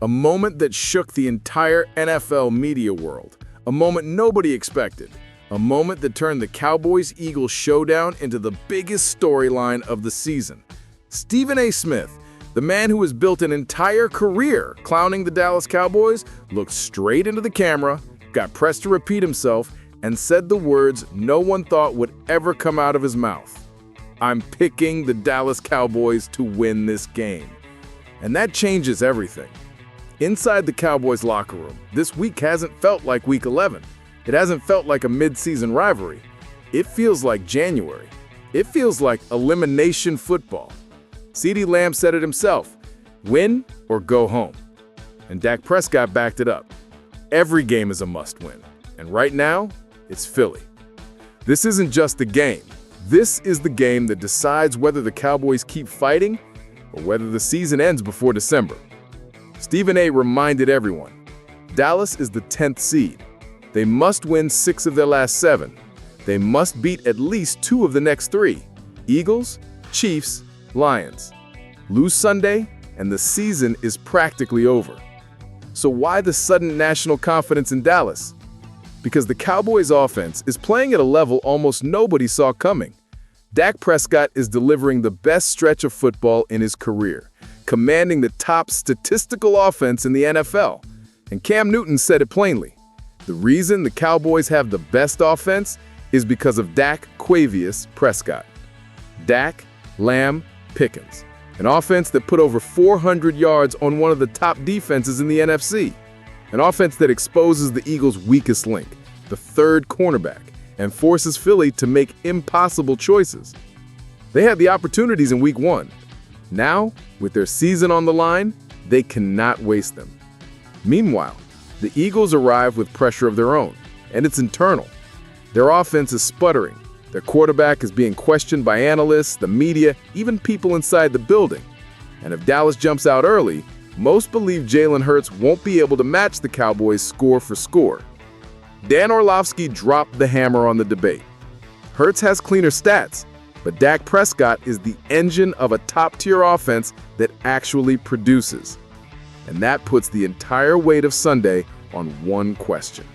A moment that shook the entire NFL media world. A moment nobody expected. A moment that turned the Cowboys-Eagles showdown into the biggest storyline of the season. Stephen A. Smith, the man who has built an entire career clowning the Dallas Cowboys, looked straight into the camera, got pressed to repeat himself, and said the words no one thought would ever come out of his mouth. "I'm picking the Dallas Cowboys to win this game." And that changes everything. Inside the Cowboys locker room, this week hasn't felt like Week 11. It hasn't felt like a mid-season rivalry. It feels like January. It feels like elimination football. CeeDee Lamb said it himself, win or go home. And Dak Prescott backed it up. Every game is a must-win. And right now, it's Philly. This isn't just a game. This is the game that decides whether the Cowboys keep fighting or whether the season ends before December. Stephen A. reminded everyone, Dallas is the 10th seed. They must win 6 of their last 7. They must beat at least 2 of the next 3. Eagles, Chiefs, Lions. Lose Sunday, and the season is practically over. So why the sudden national confidence in Dallas? Because the Cowboys' offense is playing at a level almost nobody saw coming. Dak Prescott is delivering the best stretch of football in his career, commanding the top statistical offense in the NFL. And Cam Newton said it plainly. The reason the Cowboys have the best offense is because of Dak Quavius Prescott. Dak, Lamb, Pickens. An offense that put over 400 yards on one of the top defenses in the NFC. An offense that exposes the Eagles' weakest link, the third cornerback, and forces Philly to make impossible choices. They had the opportunities in Week 1. Now, with their season on the line, they cannot waste them. Meanwhile, the Eagles arrive with pressure of their own, and it's internal. Their offense is sputtering. Their quarterback is being questioned by analysts, the media, even people inside the building. And if Dallas jumps out early, most believe Jalen Hurts won't be able to match the Cowboys score for score. Dan Orlovsky dropped the hammer on the debate. Hurts has cleaner stats, but Dak Prescott is the engine of a top-tier offense that actually produces. And that puts the entire weight of Sunday on one question.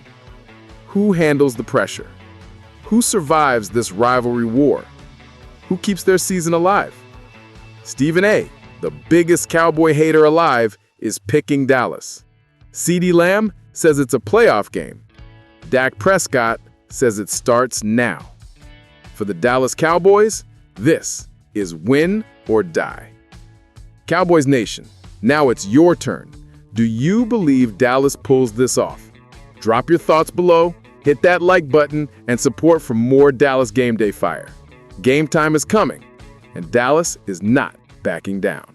Who handles the pressure? Who survives this rivalry war? Who keeps their season alive? Stephen A., the biggest Cowboy hater alive, is picking Dallas. CeeDee Lamb says it's a playoff game. Dak Prescott says it starts now. For the Dallas Cowboys, this is win or die. Cowboys Nation, now it's your turn. Do you believe Dallas pulls this off? Drop your thoughts below, hit that like button, and support for more Dallas Game Day fire. Game time is coming, and Dallas is not backing down.